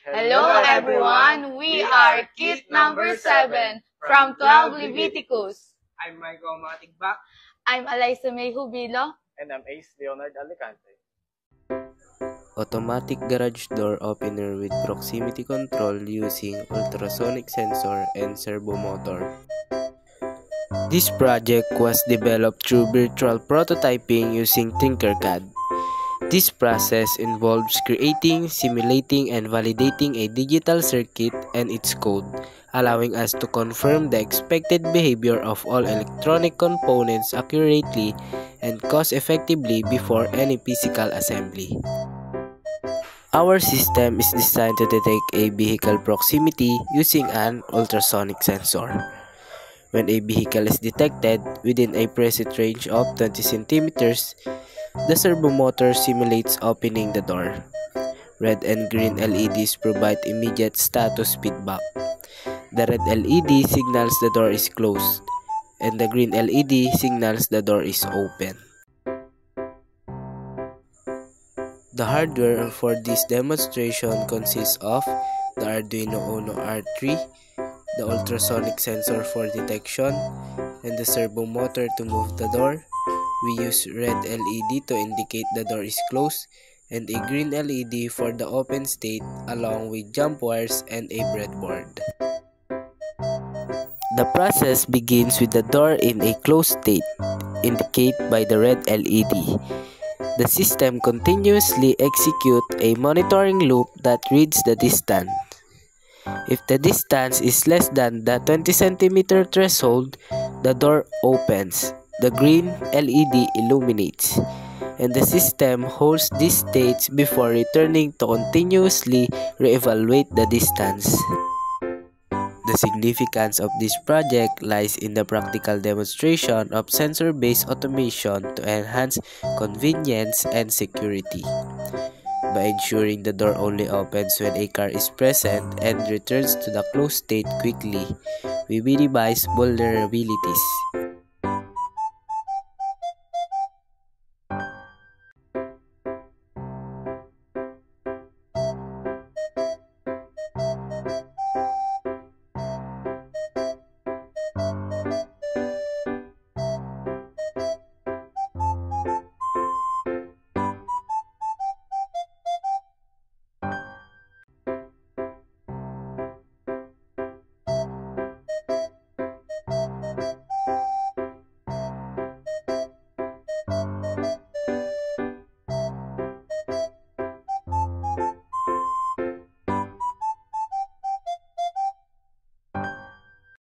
Hello everyone, we are kit number 7 from 12 Leviticus. I'm Michael Matigbak. I'm Alyssa May Jubilo. And I'm Ace Leonard Alicante. Automatic garage door opener with proximity control using ultrasonic sensor and servo motor. This project was developed through virtual prototyping using Tinkercad. This process involves creating, simulating, and validating a digital circuit and its code, allowing us to confirm the expected behavior of all electronic components accurately and cost-effectively before any physical assembly. Our system is designed to detect a vehicle proximity using an ultrasonic sensor. When a vehicle is detected within a preset range of 20 centimeters, the servo motor simulates opening the door. Red and green LEDs provide immediate status feedback. The red LED signals the door is closed, and the green LED signals the door is open. The hardware for this demonstration consists of the Arduino Uno R3, the ultrasonic sensor for detection, and the servo motor to move the door. We use red LED to indicate the door is closed and a green LED for the open state along with jump wires and a breadboard. The process begins with the door in a closed state, indicated by the red LED. The system continuously executes a monitoring loop that reads the distance. If the distance is less than the 20 cm threshold, the door opens, the green LED illuminates, and the system holds these states before returning to continuously reevaluate the distance. The significance of this project lies in the practical demonstration of sensor-based automation to enhance convenience and security. By ensuring the door only opens when a car is present and returns to the closed state quickly, we minimize vulnerabilities.